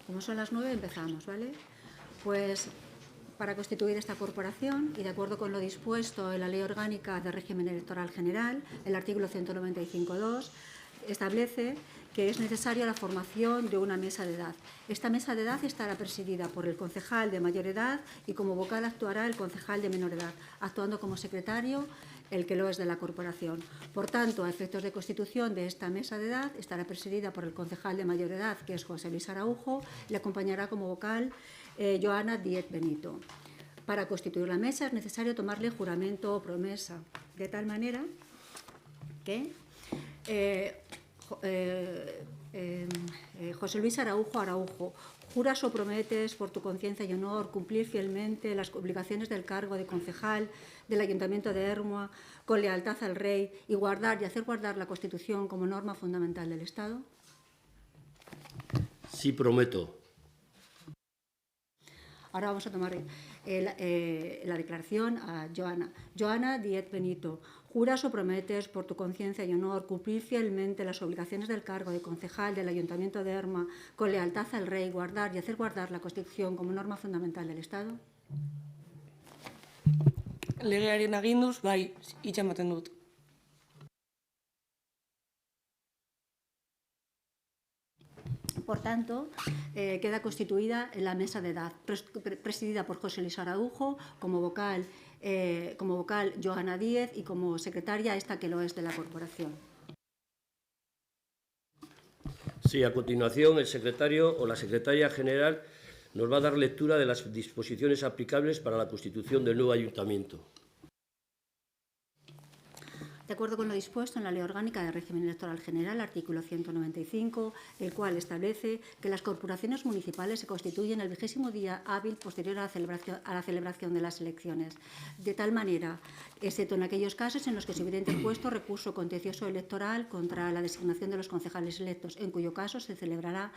Como son las 9, empezamos, ¿vale? Pues para constituir esta corporación y de acuerdo con lo dispuesto en la Ley Orgánica de Régimen Electoral General, el artículo 195.2 establece que es necesaria la formación de una mesa de edad. Esta mesa de edad estará presidida por el concejal de mayor edad y como vocal actuará el concejal de menor edad, actuando como secretario el que lo es de la corporación. Por tanto, a efectos de constitución de esta mesa de edad, estará presidida por el concejal de mayor edad, que es José Luis Araujo, y le acompañará como vocal Joana Díez Benito. Para constituir la mesa es necesario tomarle juramento o promesa, de tal manera que José Luis Araujo, juras o prometes por tu conciencia y honor cumplir fielmente las obligaciones del cargo de concejal del Ayuntamiento de Ermua con lealtad al Rey y guardar y hacer guardar la Constitución como norma fundamental del Estado? Sí, prometo. Ahora vamos a tomar la declaración a Joana. Joana Díez Benito, ¿juras o prometes por tu conciencia y honor cumplir fielmente las obligaciones del cargo de concejal del Ayuntamiento de Ermua con lealtad al Rey, guardar y hacer guardar la Constitución como norma fundamental del Estado? Legearen aginduz, bai, hitza ematen dut. Por tanto, queda constituida la mesa de edad, presidida por José Luis Araujo, como vocal Joana Díez y como secretaria esta que lo es de la corporación. Sí, a continuación el secretario o la secretaria general nos va a dar lectura de las disposiciones aplicables para la constitución del nuevo ayuntamiento. De acuerdo con lo dispuesto en la Ley Orgánica de Régimen Electoral General, artículo 195, el cual establece que las corporaciones municipales se constituyen el 20º día hábil posterior a la celebración de las elecciones, de tal manera, excepto en aquellos casos en los que se hubiera interpuesto recurso contencioso electoral contra la designación de los concejales electos, en cuyo caso se celebrará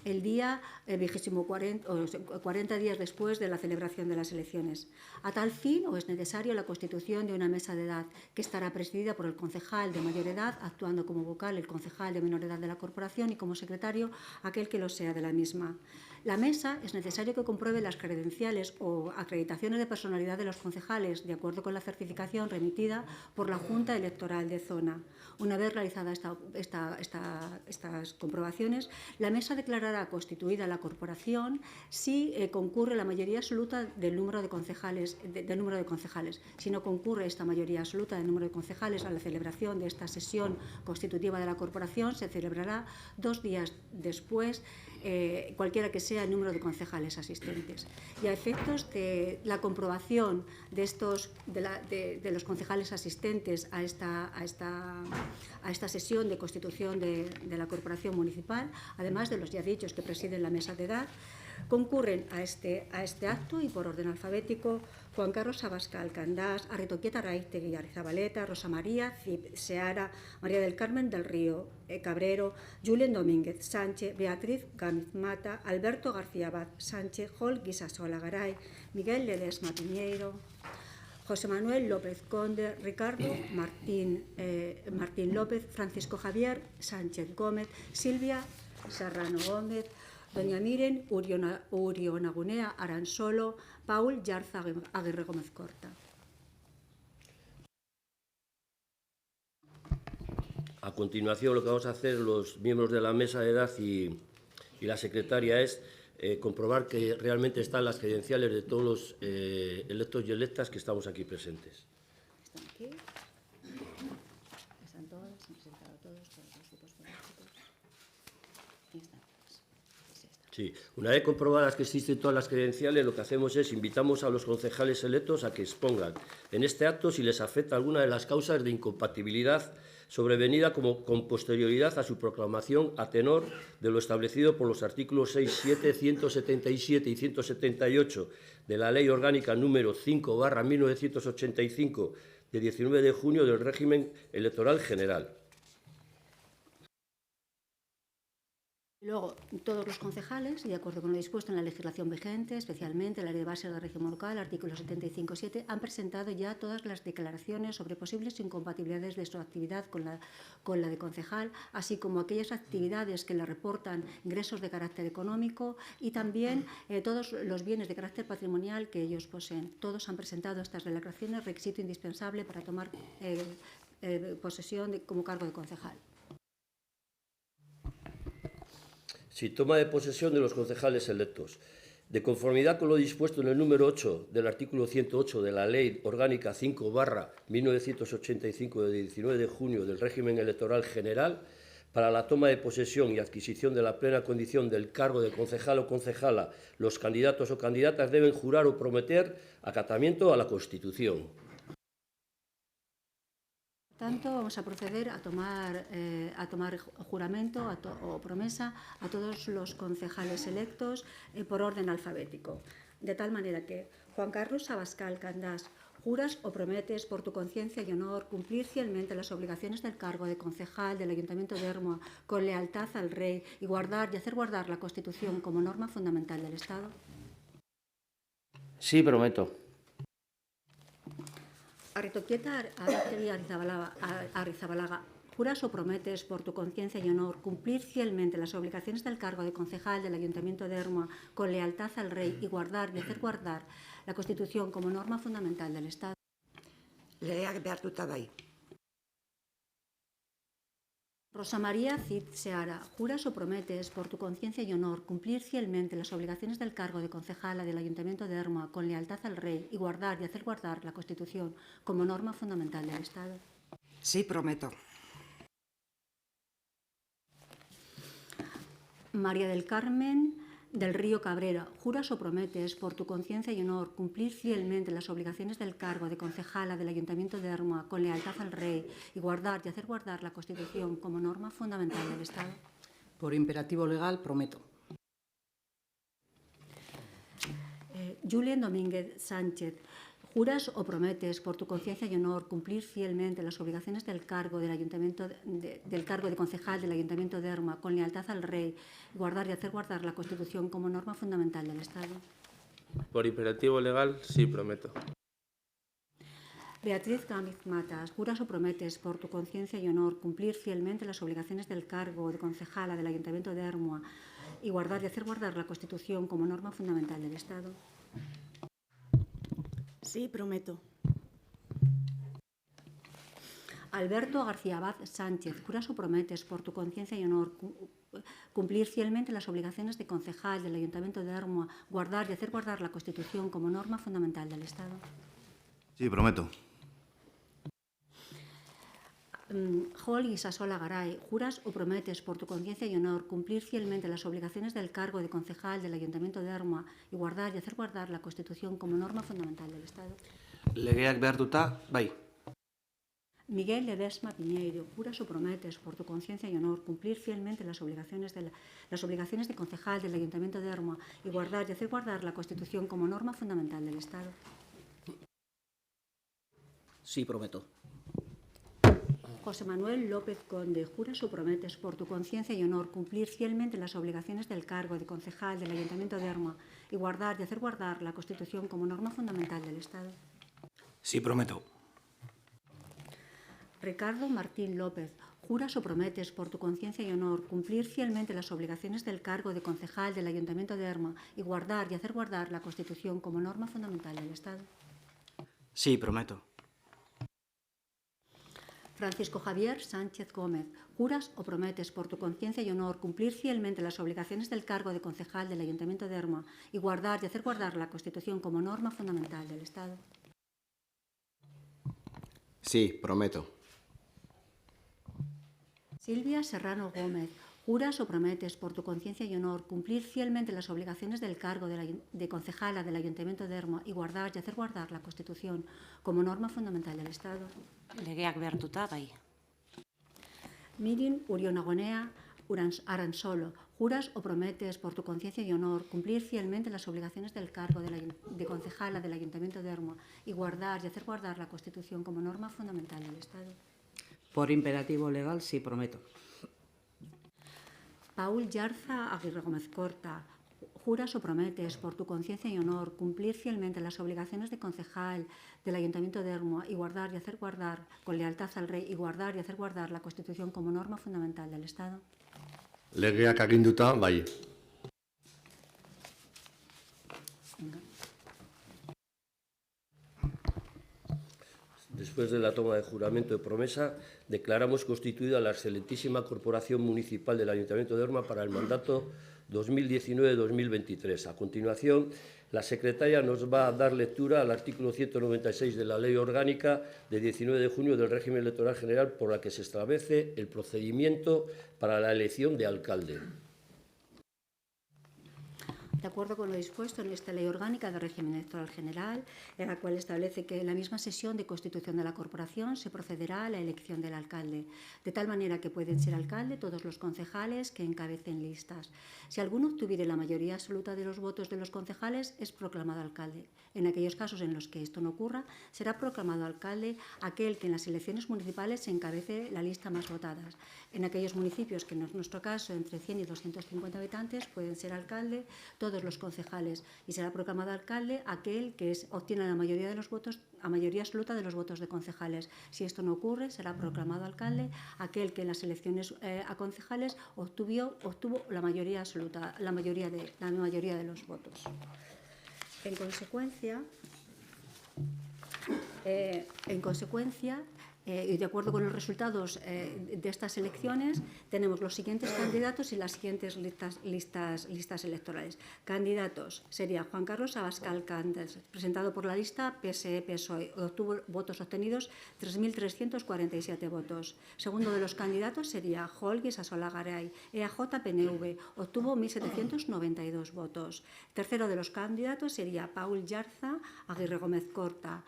el día 40 días después de la celebración de las elecciones. A tal fin, o es necesario la constitución de una mesa de edad que estará presidida por el concejal de mayor edad, actuando como vocal el concejal de menor edad de la corporación y como secretario aquel que lo sea de la misma. La mesa es necesario que compruebe las credenciales o acreditaciones de personalidad de los concejales, de acuerdo con la certificación remitida por la Junta Electoral de Zona. Una vez realizadas estas comprobaciones, la mesa declarará constituida la corporación si concurre la mayoría absoluta del número de concejales. Si no concurre esta mayoría absoluta del número de concejales a la celebración de esta sesión constitutiva de la corporación, se celebrará 2 días después, cualquiera que sea el número de concejales asistentes. Y a efectos de la comprobación de los concejales asistentes a esta sesión de constitución de la corporación municipal, además de los ya dichos que presiden la mesa de edad, concurren a este acto y por orden alfabético Juan Carlos Abascal Candás, Arretoquieta Raiztegui Arzabaleta, Rosa María Cip Seara, María del Carmen del Río Cabrero, Julen Domínguez Sánchez, Beatriz Gámez Mata, Alberto García Abad Sánchez, Jol Guisasola Garay, Miguel Ledesma Piñeiro, José Manuel López Conde, Ricardo Martín López, Francisco Javier Sánchez Gómez, Silvia Serrano Gómez, doña Miren Urionagunea Aransolo, Paul Yarza Aguirre Gómez Corta. A continuación, lo que vamos a hacer los miembros de la mesa de edad y la secretaria es comprobar que realmente están las credenciales de todos los electos y electas que estamos aquí presentes. Están aquí. Están todos, han presentado todos los grupos políticos. Y están todos. Sí, una vez comprobadas que existen todas las credenciales, lo que hacemos es invitamos a los concejales electos a que expongan en este acto si les afecta alguna de las causas de incompatibilidad sobrevenida con posterioridad a su proclamación a tenor de lo establecido por los artículos 6, 7, 177 y 178 de la Ley Orgánica número 5/1985 de 19 de junio del régimen electoral general. Luego, todos los concejales, y de acuerdo con lo dispuesto en la legislación vigente, especialmente la Ley de Base del régimen local, artículo 75.7, han presentado ya todas las declaraciones sobre posibles incompatibilidades de su actividad con la de concejal, así como aquellas actividades que le reportan ingresos de carácter económico y también todos los bienes de carácter patrimonial que ellos poseen. Todos han presentado estas declaraciones, requisito indispensable para tomar posesión como cargo de concejal. Sí, toma de posesión de los concejales electos. De conformidad con lo dispuesto en el número 8 del artículo 108 de la Ley Orgánica 5/1985 de 19 de junio del régimen electoral general, para la toma de posesión y adquisición de la plena condición del cargo de concejal o concejala, los candidatos o candidatas deben jurar o prometer acatamiento a la Constitución. Por tanto, vamos a proceder a tomar juramento o promesa a todos los concejales electos por orden alfabético. De tal manera que Juan Carlos Abascal Candás, juras o prometes por tu conciencia y honor cumplir fielmente las obligaciones del cargo de concejal del Ayuntamiento de Ermua con lealtad al Rey y guardar y hacer guardar la Constitución como norma fundamental del Estado. Sí, prometo. Arretoquieta Araceli Arrizabalaga, juras o prometes por tu conciencia y honor cumplir fielmente las obligaciones del cargo de concejal del Ayuntamiento de Ermua con lealtad al Rey y guardar y hacer guardar la Constitución como norma fundamental del Estado. Legeak behartuta bai. Rosa María Cid Seara, juras o prometes por tu conciencia y honor cumplir fielmente las obligaciones del cargo de concejala del Ayuntamiento de Ermua con lealtad al Rey y guardar y hacer guardar la Constitución como norma fundamental del Estado. Sí, prometo. María del Carmen del Río Cabrera, juras o prometes por tu conciencia y honor cumplir fielmente las obligaciones del cargo de concejala del Ayuntamiento de Ermua con lealtad al Rey y guardar y hacer guardar la Constitución como norma fundamental del Estado. Por imperativo legal, prometo. Julien Domínguez Sánchez, juras o prometes por tu conciencia y honor cumplir fielmente las obligaciones del cargo del cargo de concejal del Ayuntamiento de Ermua con lealtad al Rey, guardar y hacer guardar la Constitución como norma fundamental del Estado. Por imperativo legal, sí, prometo. Beatriz Gámez Matas, juras o prometes por tu conciencia y honor cumplir fielmente las obligaciones del cargo de concejala del Ayuntamiento de Ermua y guardar y hacer guardar la Constitución como norma fundamental del Estado. Sí, prometo. Alberto García Abad Sánchez, juras o prometes por tu conciencia y honor cumplir fielmente las obligaciones de concejal del Ayuntamiento de Ermua, guardar y hacer guardar la Constitución como norma fundamental del Estado. Sí, prometo. Jol Isasola Garay, juras o prometes por tu conciencia y honor cumplir fielmente las obligaciones del cargo de concejal del Ayuntamiento de Ermua y guardar y hacer guardar la Constitución como norma fundamental del Estado. Legeak behartuta, bai. Miguel Ledesma Piñeiro, juras o prometes por tu conciencia y honor cumplir fielmente las obligaciones de concejal del Ayuntamiento de Ermua y guardar y hacer guardar la Constitución como norma fundamental del Estado. Sí, prometo. José Manuel López Conde, juras o prometes por tu conciencia y honor cumplir fielmente las obligaciones del cargo de concejal del Ayuntamiento de Ermua y guardar y hacer guardar la Constitución como norma fundamental del Estado. Sí, prometo. Ricardo Martín López, juras o prometes por tu conciencia y honor cumplir fielmente las obligaciones del cargo de concejal del Ayuntamiento de Ermua y guardar y hacer guardar la Constitución como norma fundamental del Estado. Sí, prometo. Francisco Javier Sánchez Gómez, juras o prometes por tu conciencia y honor cumplir fielmente las obligaciones del cargo de concejal del Ayuntamiento de Ermua y guardar y hacer guardar la Constitución como norma fundamental del Estado. Sí, prometo. Silvia Serrano Gómez, juras o prometes por tu conciencia y honor cumplir fielmente las obligaciones del cargo de concejala del Ayuntamiento de Ermua y guardar y hacer guardar la Constitución como norma fundamental del Estado. Legeak behartuta, bai. Mirin Urionagonea Aransolo, juras o prometes por tu conciencia y honor cumplir fielmente las obligaciones del cargo de concejala del Ayuntamiento de Ermua y guardar y hacer guardar la Constitución como norma fundamental del Estado. Por imperativo legal, sí, prometo. Paul Yarza Aguirre Gómez Corta. ¿Juras o prometes por tu conciencia y honor cumplir fielmente las obligaciones de concejal del Ayuntamiento de Ermua y guardar y hacer guardar con lealtad al Rey y guardar y hacer guardar la Constitución como norma fundamental del Estado? Legeak aginduta, bai. Después de la toma de juramento de promesa, declaramos constituida la excelentísima Corporación Municipal del Ayuntamiento de Ermua para el mandato 2019-2023. A continuación, la secretaria nos va a dar lectura al artículo 196 de la Ley Orgánica de 19 de junio del Régimen Electoral General, por la que se establece el procedimiento para la elección de alcalde. De acuerdo con lo dispuesto en esta Ley Orgánica del Régimen Electoral General, en la cual establece que en la misma sesión de constitución de la corporación se procederá a la elección del alcalde, de tal manera que pueden ser alcalde todos los concejales que encabecen listas. Si alguno obtuviere la mayoría absoluta de los votos de los concejales, es proclamado alcalde. En aquellos casos en los que esto no ocurra, será proclamado alcalde aquel que en las elecciones municipales se encabece la lista más votadas. En aquellos municipios que no es nuestro caso, entre 100 y 250 habitantes, pueden ser alcalde todos los concejales y será proclamado alcalde aquel que obtiene la mayoría de los votos, a mayoría absoluta de los votos de concejales. Si esto no ocurre, será proclamado alcalde aquel que en las elecciones a concejales obtuvo la mayoría absoluta, la mayoría de los votos. En consecuencia, y de acuerdo con los resultados de estas elecciones, tenemos los siguientes candidatos y las siguientes listas electorales. Candidatos sería Juan Carlos Abascal Candas, presentado por la lista PSE-PSOE, obtuvo votos obtenidos 3.347 votos. Segundo de los candidatos sería Holgi Sasola Garay, EAJ-PNV, obtuvo 1.792 votos. Tercero de los candidatos sería Paul Yarza Aguirre Gómez Corta,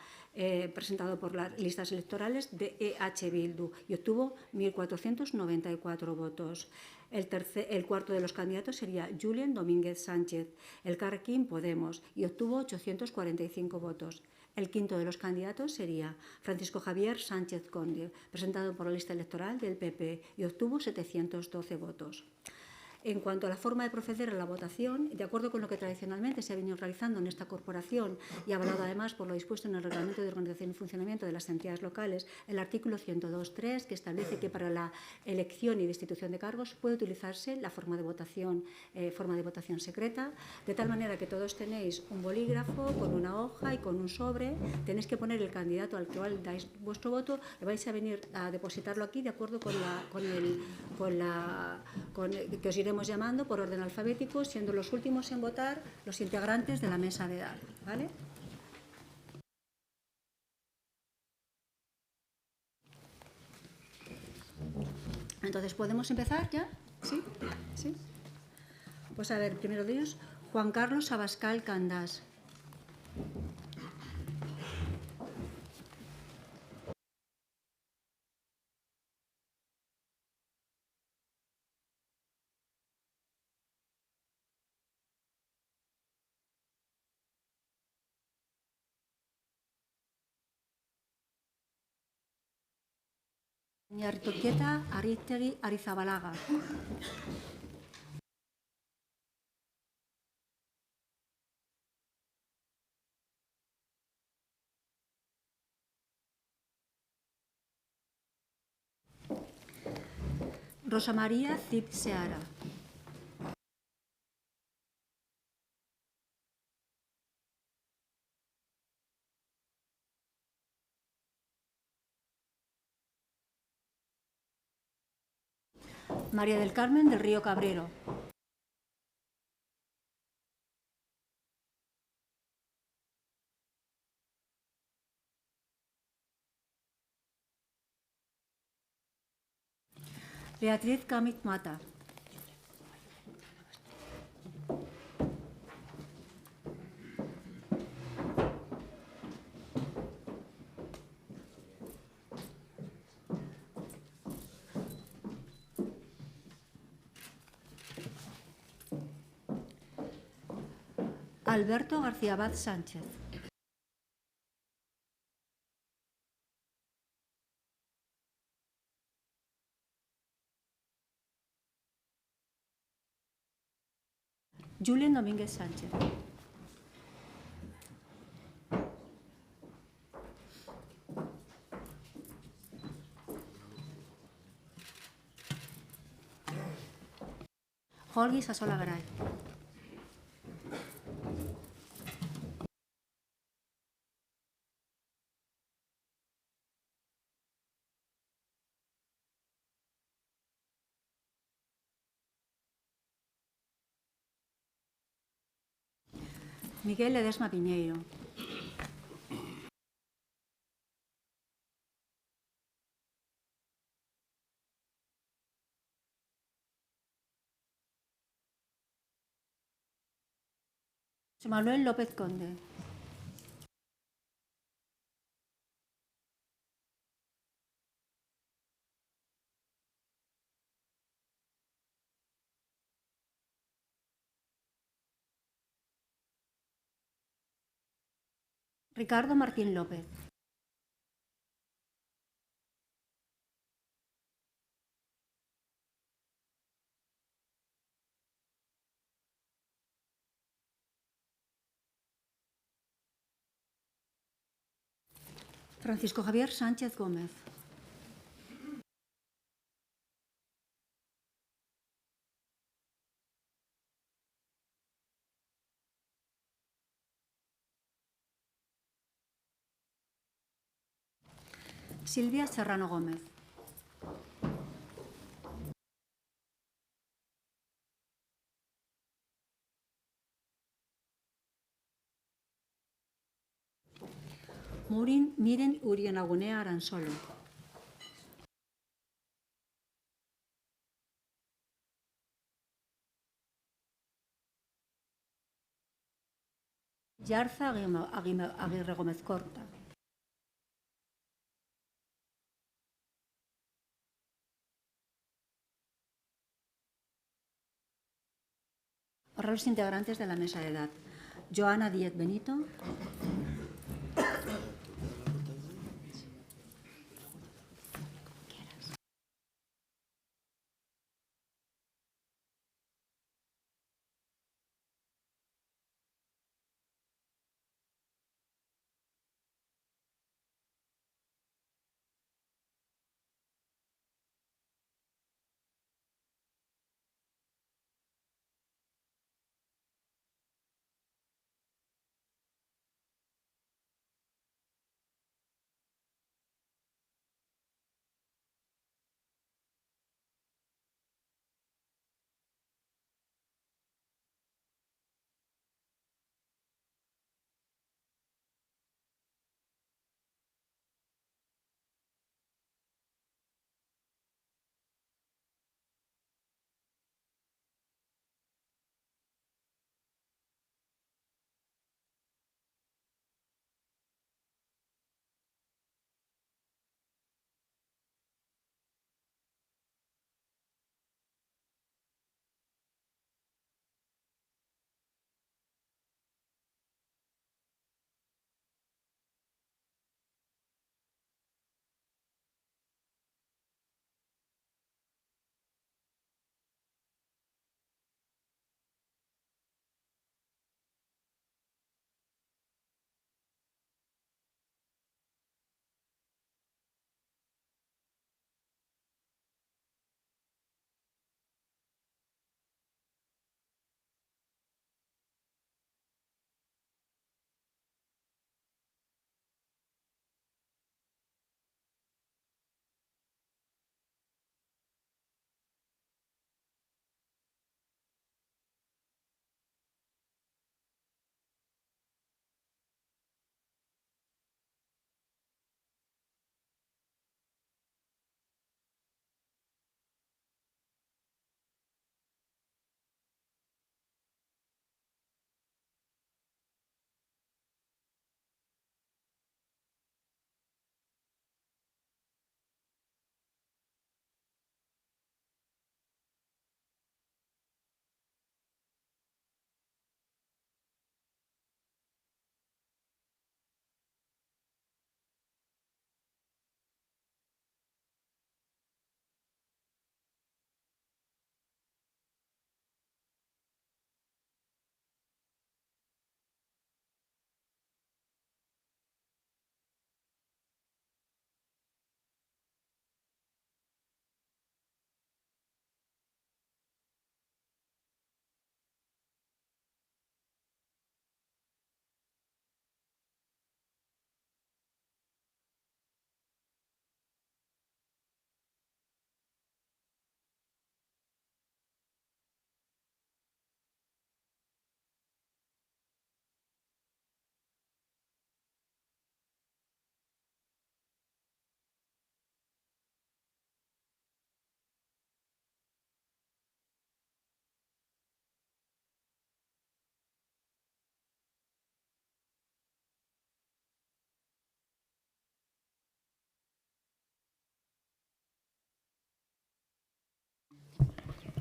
presentado por las listas electorales de EH Bildu y obtuvo 1.494 votos. El cuarto de los candidatos sería Julien Domínguez Sánchez, Elkarrekin Podemos, y obtuvo 845 votos. El quinto de los candidatos sería Francisco Javier Sánchez Conde, presentado por la lista electoral del PP y obtuvo 712 votos. En cuanto a la forma de proceder a la votación, de acuerdo con lo que tradicionalmente se ha venido realizando en esta corporación y avalado además por lo dispuesto en el Reglamento de Organización y Funcionamiento de las Entidades Locales, el artículo 102.3, que establece que para la elección y destitución de cargos puede utilizarse la forma de votación secreta, de tal manera que todos tenéis un bolígrafo con una hoja y con un sobre, tenéis que poner el candidato al que dais vuestro voto, le vais a venir a depositarlo aquí de acuerdo que os iremos llamando por orden alfabético, siendo los últimos en votar los integrantes de la mesa de edad, ¿vale? Entonces, ¿podemos empezar ya? ¿Sí? ¿Sí? Pues a ver, primero de ellos, Juan Carlos Abascal Candás. Ñartoquieta Ariztegui Arizabalaga. Rosa María Cid Seara. María del Carmen del Río Cabrero. Beatriz Camit Mata. Alberto García Abad Sánchez. Julen Domínguez Sánchez. Jorge Sasola Garay. Miguel Ledesma Piñeiro. José Manuel López Conde. Ricardo Martín López. Francisco Javier Sánchez Gómez. Silvia Serrano Gómez. Miren Urianagunea Aransolo. Yarza Aguirre Gómez Corta. Ahora los integrantes de la mesa de edad. Joana Díez Benito.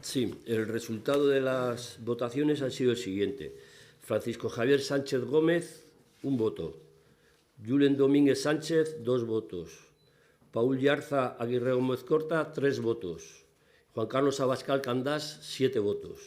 Sí, el resultado de las votaciones ha sido el siguiente. Francisco Javier Sánchez Gómez, 1 voto. Julen Domínguez Sánchez, 2 votos. Paul Yarza Aguirre Gómez Corta, 3 votos. Juan Carlos Abascal Candás, 7 votos.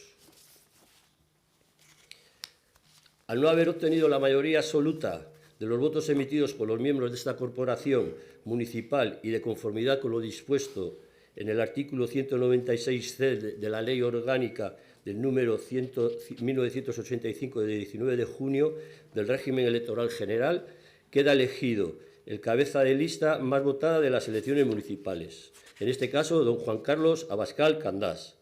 Al no haber obtenido la mayoría absoluta de los votos emitidos por los miembros de esta corporación municipal y de conformidad con lo dispuesto en el artículo 196c de la Ley Orgánica del número 1985 de 19 de junio del régimen electoral general, queda elegido el cabeza de lista más votada de las elecciones municipales, en este caso don Juan Carlos Abascal Candás.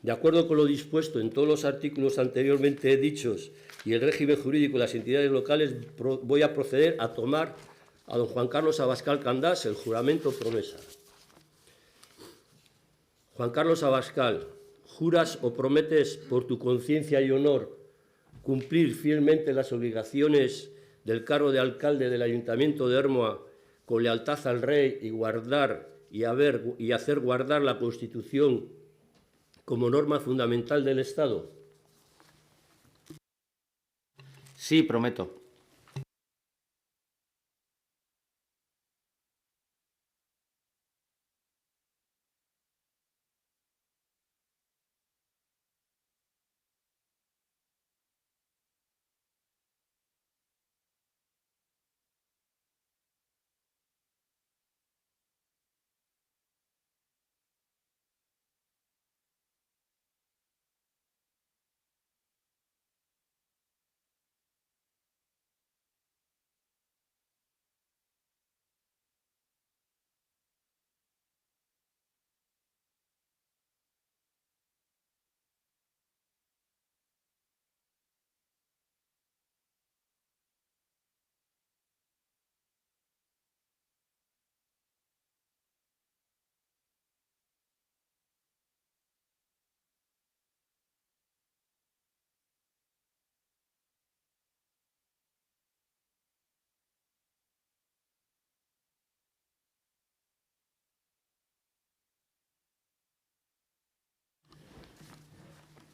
De acuerdo con lo dispuesto en todos los artículos anteriormente dichos y el régimen jurídico de las entidades locales, voy a proceder a tomar a don Juan Carlos Abascal Candás el juramento promesa. Juan Carlos Abascal, ¿juras o prometes por tu conciencia y honor cumplir fielmente las obligaciones del cargo de alcalde del Ayuntamiento de Ermua con lealtad al Rey y guardar y hacer guardar la Constitución como norma fundamental del Estado? Sí, prometo.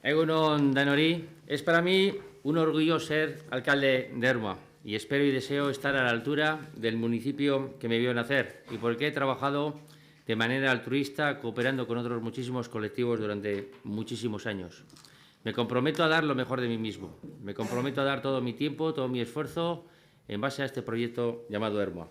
Egunon Danori, es para mí un orgullo ser alcalde de Ermua y espero y deseo estar a la altura del municipio que me vio nacer y por el que he trabajado de manera altruista cooperando con otros muchísimos colectivos durante muchísimos años. Me comprometo a dar lo mejor de mí mismo, me comprometo a dar todo mi tiempo, todo mi esfuerzo en base a este proyecto llamado Ermua.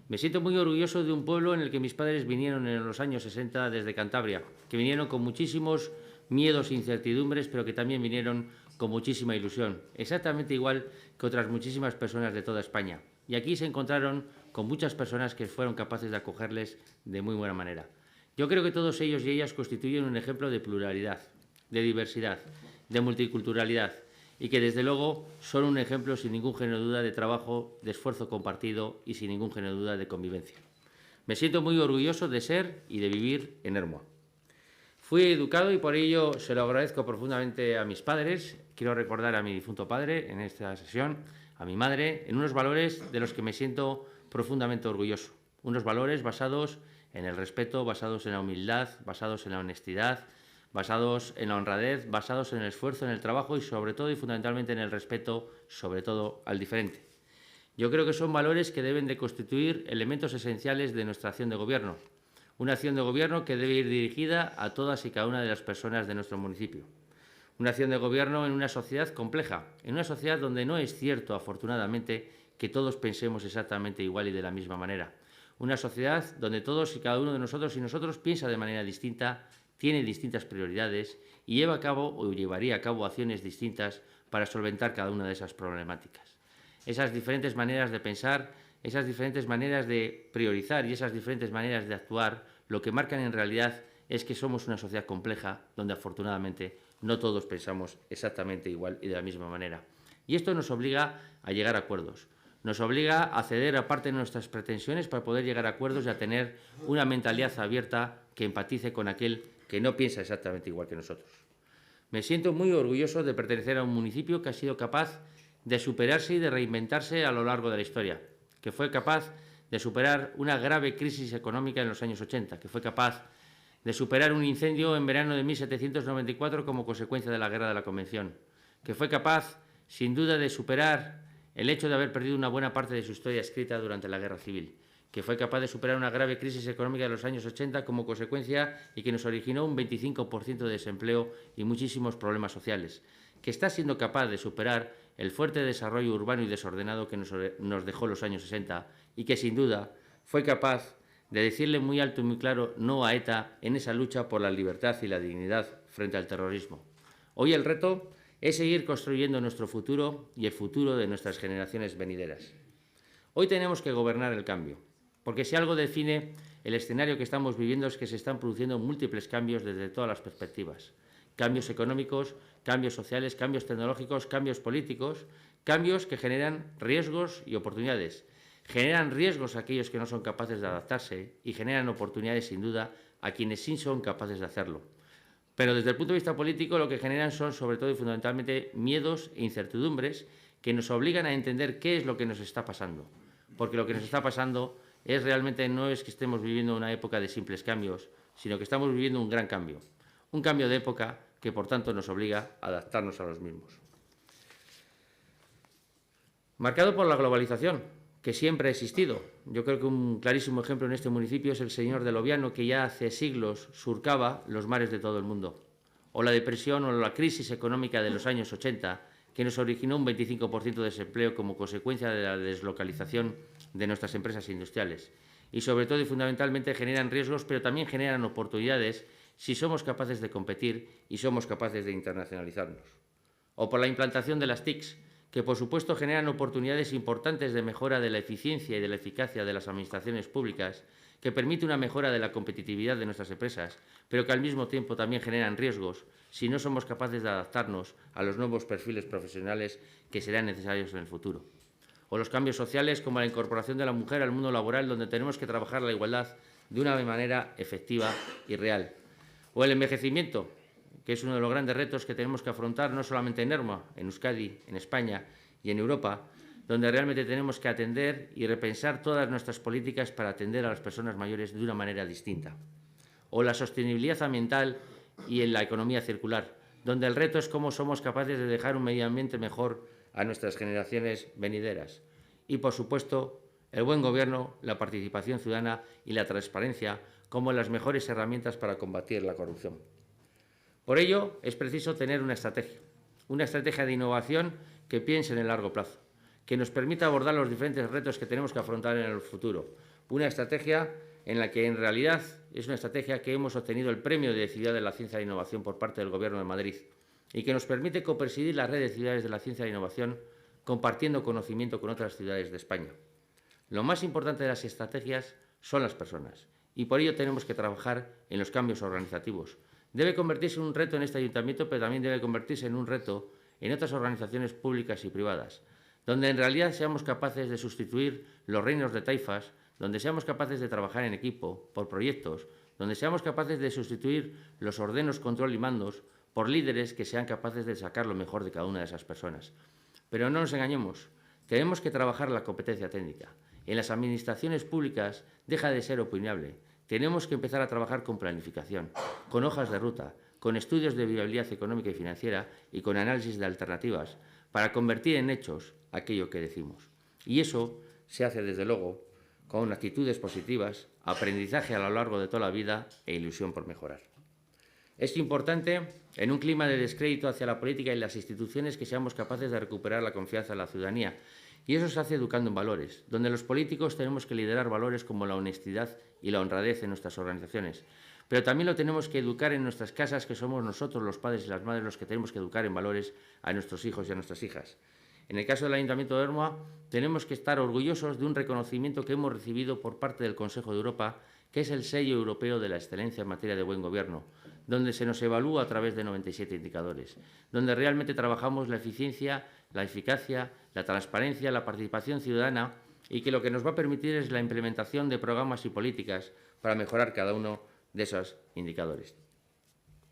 Me siento muy orgulloso de un pueblo en el que mis padres vinieron en los años 60 desde Cantabria, que vinieron con muchísimos miedos e incertidumbres, pero que también vinieron con muchísima ilusión, exactamente igual que otras muchísimas personas de toda España. Y aquí se encontraron con muchas personas que fueron capaces de acogerles de muy buena manera. Yo creo que todos ellos y ellas constituyen un ejemplo de pluralidad, de diversidad, de multiculturalidad y que, desde luego, son un ejemplo, sin ningún género de duda, de trabajo, de esfuerzo compartido y, sin ningún género de duda, de convivencia. Me siento muy orgulloso de ser y de vivir en Ermua. Fui educado y por ello se lo agradezco profundamente a mis padres. Quiero recordar a mi difunto padre en esta sesión, a mi madre, en unos valores de los que me siento profundamente orgulloso. Unos valores basados en el respeto, basados en la humildad, basados en la honestidad, basados en la honradez, basados en el esfuerzo, en el trabajo y sobre todo y fundamentalmente en el respeto, sobre todo al diferente. Yo creo que son valores que deben de constituir elementos esenciales de nuestra acción de gobierno. Una acción de gobierno que debe ir dirigida a todas y cada una de las personas de nuestro municipio. Una acción de gobierno en una sociedad compleja, en una sociedad donde no es cierto, afortunadamente, que todos pensemos exactamente igual y de la misma manera. Una sociedad donde todos y cada uno de nosotros y nosotros piensa de manera distinta, tiene distintas prioridades y lleva a cabo o llevaría a cabo acciones distintas para solventar cada una de esas problemáticas. Esas diferentes maneras de pensar, esas diferentes maneras de priorizar y esas diferentes maneras de actuar, lo que marcan en realidad es que somos una sociedad compleja donde afortunadamente no todos pensamos exactamente igual y de la misma manera. Y esto nos obliga a llegar a acuerdos, nos obliga a ceder a parte de nuestras pretensiones para poder llegar a acuerdos y a tener una mentalidad abierta que empatice con aquel que no piensa exactamente igual que nosotros. Me siento muy orgulloso de pertenecer a un municipio que ha sido capaz de superarse y de reinventarse a lo largo de la historia, que fue capaz de superar una grave crisis económica en los años 80, que fue capaz de superar un incendio en verano de 1794 como consecuencia de la Guerra de la Convención, que fue capaz, sin duda, de superar el hecho de haber perdido una buena parte de su historia escrita durante la Guerra Civil, que fue capaz de superar una grave crisis económica de los años 80 como consecuencia y que nos originó un 25% de desempleo y muchísimos problemas sociales, que está siendo capaz de superar el fuerte desarrollo urbano y desordenado que nos dejó los años 60 y que, sin duda, fue capaz de decirle muy alto y muy claro no a ETA en esa lucha por la libertad y la dignidad frente al terrorismo. Hoy el reto es seguir construyendo nuestro futuro y el futuro de nuestras generaciones venideras. Hoy tenemos que gobernar el cambio, porque si algo define el escenario que estamos viviendo es que se están produciendo múltiples cambios desde todas las perspectivas. Cambios económicos, cambios sociales, cambios tecnológicos, cambios políticos, cambios que generan riesgos y oportunidades. Generan riesgos a aquellos que no son capaces de adaptarse y generan oportunidades, sin duda, a quienes sí son capaces de hacerlo. Pero desde el punto de vista político lo que generan son, sobre todo y fundamentalmente, miedos e incertidumbres que nos obligan a entender qué es lo que nos está pasando. Porque lo que nos está pasando es realmente no es que estemos viviendo una época de simples cambios, sino que estamos viviendo un gran cambio. Un cambio de época que, por tanto, nos obliga a adaptarnos a los mismos. Marcado por la globalización, que siempre ha existido. Yo creo que un clarísimo ejemplo en este municipio es el señor de Loviano, que ya hace siglos surcaba los mares de todo el mundo. O la depresión o la crisis económica de los años 80, que nos originó un 25% de desempleo como consecuencia de la deslocalización de nuestras empresas industriales. Y sobre todo y fundamentalmente generan riesgos, pero también generan oportunidades si somos capaces de competir y somos capaces de internacionalizarnos. O por la implantación de las TICs, que por supuesto generan oportunidades importantes de mejora de la eficiencia y de la eficacia de las administraciones públicas, que permite una mejora de la competitividad de nuestras empresas, pero que al mismo tiempo también generan riesgos si no somos capaces de adaptarnos a los nuevos perfiles profesionales que serán necesarios en el futuro. O los cambios sociales como la incorporación de la mujer al mundo laboral, donde tenemos que trabajar la igualdad de una manera efectiva y real. O el envejecimiento, que es uno de los grandes retos que tenemos que afrontar no solamente en Ermua, en Euskadi, en España y en Europa, donde realmente tenemos que atender y repensar todas nuestras políticas para atender a las personas mayores de una manera distinta. O la sostenibilidad ambiental y en la economía circular, donde el reto es cómo somos capaces de dejar un medio ambiente mejor a nuestras generaciones venideras. Y, por supuesto, el buen gobierno, la participación ciudadana y la transparencia como las mejores herramientas para combatir la corrupción. Por ello, es preciso tener una estrategia de innovación que piense en el largo plazo, que nos permita abordar los diferentes retos que tenemos que afrontar en el futuro. Una estrategia en la que, en realidad, es una estrategia que hemos obtenido el Premio de Ciudad de la Ciencia e Innovación por parte del Gobierno de Madrid y que nos permite copresidir la red de ciudades de la ciencia e innovación compartiendo conocimiento con otras ciudades de España. Lo más importante de las estrategias son las personas y por ello tenemos que trabajar en los cambios organizativos. Debe convertirse en un reto en este ayuntamiento, pero también debe convertirse en un reto en otras organizaciones públicas y privadas, donde en realidad seamos capaces de sustituir los reinos de taifas, donde seamos capaces de trabajar en equipo, por proyectos, donde seamos capaces de sustituir los ordenos, control y mandos por líderes que sean capaces de sacar lo mejor de cada una de esas personas. Pero no nos engañemos, tenemos que trabajar la competencia técnica. En las administraciones públicas deja de ser opinable. Tenemos que empezar a trabajar con planificación, con hojas de ruta, con estudios de viabilidad económica y financiera y con análisis de alternativas para convertir en hechos aquello que decimos. Y eso se hace, desde luego, con actitudes positivas, aprendizaje a lo largo de toda la vida e ilusión por mejorar. Es importante, en un clima de descrédito hacia la política y las instituciones, que seamos capaces de recuperar la confianza de la ciudadanía. Y eso se hace educando en valores, donde los políticos tenemos que liderar valores como la honestidad y la honradez en nuestras organizaciones. Pero también lo tenemos que educar en nuestras casas, que somos nosotros, los padres y las madres, los que tenemos que educar en valores a nuestros hijos y a nuestras hijas. En el caso del Ayuntamiento de Ermua, tenemos que estar orgullosos de un reconocimiento que hemos recibido por parte del Consejo de Europa, que es el sello europeo de la excelencia en materia de buen gobierno, donde se nos evalúa a través de 97 indicadores, donde realmente trabajamos la eficiencia, la eficacia, la transparencia, la participación ciudadana y que lo que nos va a permitir es la implementación de programas y políticas para mejorar cada uno de esos indicadores.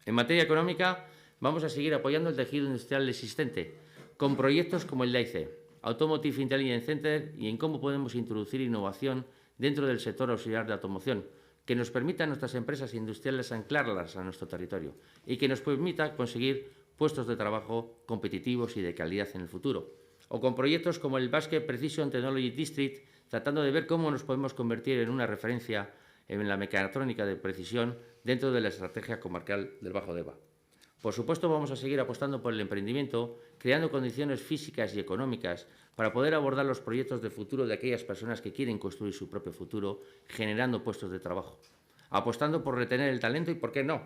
En materia económica, vamos a seguir apoyando el tejido industrial existente con proyectos como el de AICE, Automotive Intelligence Center, y en cómo podemos introducir innovación dentro del sector auxiliar de automoción, que nos permita a nuestras empresas industriales anclarlas a nuestro territorio y que nos permita conseguir puestos de trabajo competitivos y de calidad en el futuro. O con proyectos como el Basque Precision Technology District, tratando de ver cómo nos podemos convertir en una referencia en la mecatrónica de precisión dentro de la estrategia comarcal del Bajo Deba. Por supuesto, vamos a seguir apostando por el emprendimiento, creando condiciones físicas y económicas para poder abordar los proyectos de futuro de aquellas personas que quieren construir su propio futuro, generando puestos de trabajo. Apostando por retener el talento y, ¿por qué no?,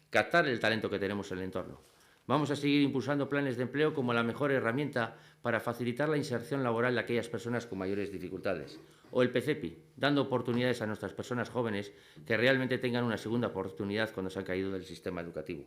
captar el talento que tenemos en el entorno. Vamos a seguir impulsando planes de empleo como la mejor herramienta para facilitar la inserción laboral de aquellas personas con mayores dificultades. O el PCEPI, dando oportunidades a nuestras personas jóvenes que realmente tengan una segunda oportunidad cuando se han caído del sistema educativo.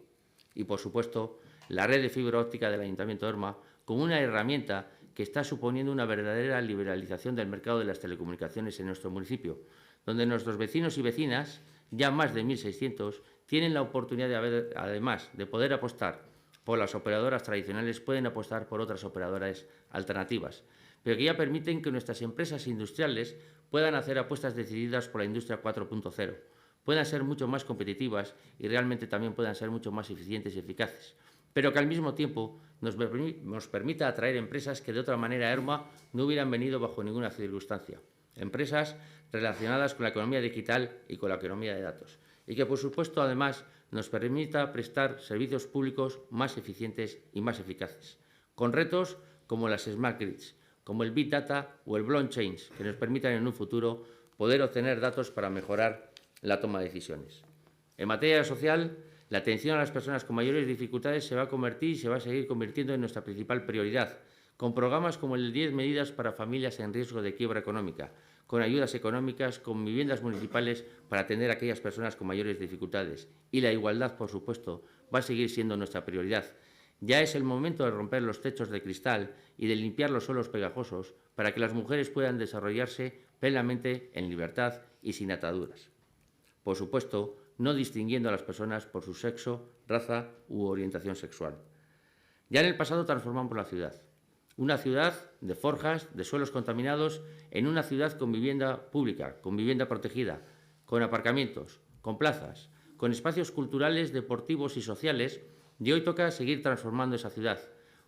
Y, por supuesto, la red de fibra óptica del Ayuntamiento de Erma como una herramienta que está suponiendo una verdadera liberalización del mercado de las telecomunicaciones en nuestro municipio, donde nuestros vecinos y vecinas, ya más de 1.600, tienen la oportunidad además de poder apostar por las operadoras tradicionales, pueden apostar por otras operadoras alternativas, pero que ya permiten que nuestras empresas industriales puedan hacer apuestas decididas por la industria 4.0, puedan ser mucho más competitivas y realmente también puedan ser mucho más eficientes y eficaces, pero que al mismo tiempo nos permita atraer empresas que de otra manera a Erma no hubieran venido bajo ninguna circunstancia. Empresas relacionadas con la economía digital y con la economía de datos. Y que, por supuesto, además, nos permita prestar servicios públicos más eficientes y más eficaces, con retos como las Smart Grids, como el Big Data o el Blockchain, que nos permitan en un futuro poder obtener datos para mejorar la toma de decisiones. En materia social, la atención a las personas con mayores dificultades se va a convertir y se va a seguir convirtiendo en nuestra principal prioridad, con programas como el 10 medidas para familias en riesgo de quiebra económica, con ayudas económicas, con viviendas municipales para atender a aquellas personas con mayores dificultades. Y la igualdad, por supuesto, va a seguir siendo nuestra prioridad. Ya es el momento de romper los techos de cristal y de limpiar los suelos pegajosos para que las mujeres puedan desarrollarse plenamente en libertad y sin ataduras. Por supuesto, no distinguiendo a las personas por su sexo, raza u orientación sexual. Ya en el pasado transformamos la ciudad. Una ciudad de forjas, de suelos contaminados, en una ciudad con vivienda pública, con vivienda protegida, con aparcamientos, con plazas, con espacios culturales, deportivos y sociales, y hoy toca seguir transformando esa ciudad.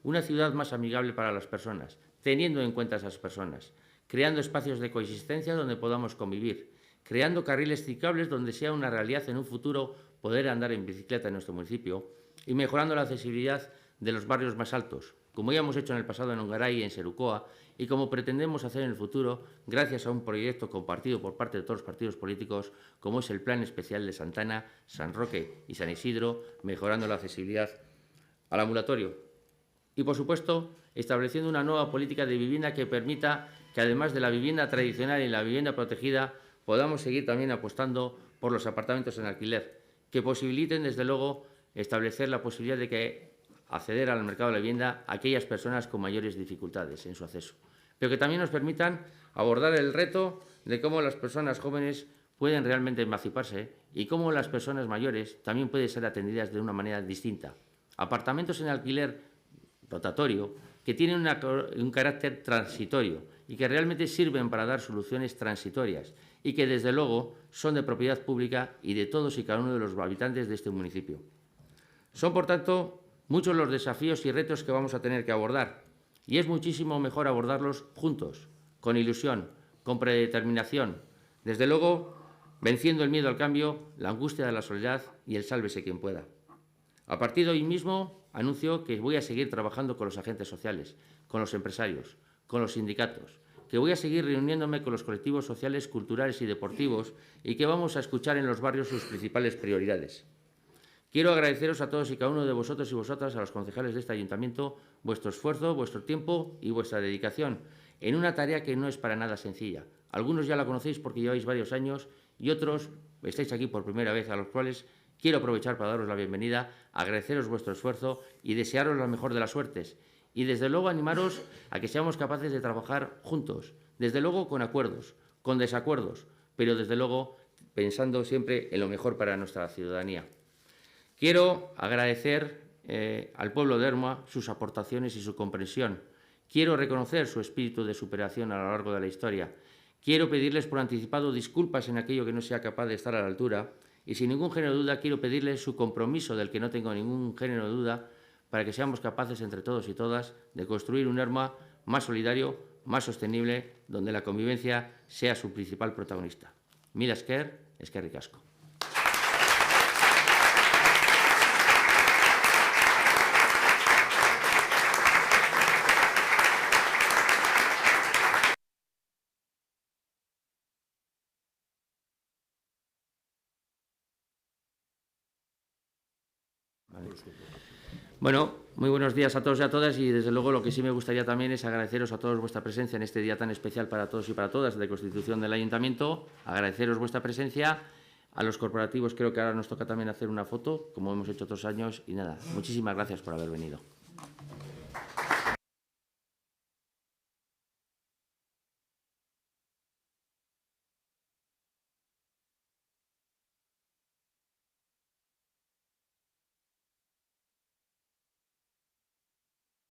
Una ciudad más amigable para las personas, teniendo en cuenta a esas personas, creando espacios de coexistencia donde podamos convivir, creando carriles ciclables donde sea una realidad en un futuro poder andar en bicicleta en nuestro municipio y mejorando la accesibilidad de los barrios más altos, como ya hemos hecho en el pasado en Ongaray y en Serucoa, y como pretendemos hacer en el futuro gracias a un proyecto compartido por parte de todos los partidos políticos, como es el Plan Especial de Santana, San Roque y San Isidro, mejorando la accesibilidad al ambulatorio. Y, por supuesto, estableciendo una nueva política de vivienda que permita que, además de la vivienda tradicional y la vivienda protegida, podamos seguir también apostando por los apartamentos en alquiler, que posibiliten, desde luego, establecer la posibilidad de que acceder al mercado de la vivienda a aquellas personas con mayores dificultades en su acceso, pero que también nos permitan abordar el reto de cómo las personas jóvenes pueden realmente emanciparse y cómo las personas mayores también pueden ser atendidas de una manera distinta. Apartamentos en alquiler rotatorio que tienen un carácter transitorio y que realmente sirven para dar soluciones transitorias y que, desde luego, son de propiedad pública y de todos y cada uno de los habitantes de este municipio. Son, por tanto, muchos los desafíos y retos que vamos a tener que abordar, y es muchísimo mejor abordarlos juntos, con ilusión, con predeterminación, desde luego, venciendo el miedo al cambio, la angustia de la soledad y el sálvese quien pueda. A partir de hoy mismo, anuncio que voy a seguir trabajando con los agentes sociales, con los empresarios, con los sindicatos, que voy a seguir reuniéndome con los colectivos sociales, culturales y deportivos y que vamos a escuchar en los barrios sus principales prioridades. Quiero agradeceros a todos y cada uno de vosotros y vosotras, a los concejales de este ayuntamiento, vuestro esfuerzo, vuestro tiempo y vuestra dedicación en una tarea que no es para nada sencilla. Algunos ya la conocéis porque lleváis varios años y otros estáis aquí por primera vez, a los cuales quiero aprovechar para daros la bienvenida, agradeceros vuestro esfuerzo y desearos la mejor de las suertes. Y, desde luego, animaros a que seamos capaces de trabajar juntos, desde luego con acuerdos, con desacuerdos, pero, desde luego, pensando siempre en lo mejor para nuestra ciudadanía. Quiero agradecer al pueblo de Erma sus aportaciones y su comprensión. Quiero reconocer su espíritu de superación a lo largo de la historia. Quiero pedirles por anticipado disculpas en aquello que no sea capaz de estar a la altura y sin ningún género de duda quiero pedirles su compromiso, del que no tengo ningún género de duda, para que seamos capaces entre todos y todas de construir un ERMA más solidario, más sostenible, donde la convivencia sea su principal protagonista. Mila esker, eskerrik asko. Bueno, muy buenos días a todos y a todas y desde luego lo que sí me gustaría también es agradeceros a todos vuestra presencia en este día tan especial para todos y para todas de constitución del Ayuntamiento, agradeceros vuestra presencia, a los corporativos creo que ahora nos toca también hacer una foto, como hemos hecho otros años y nada, muchísimas gracias por haber venido.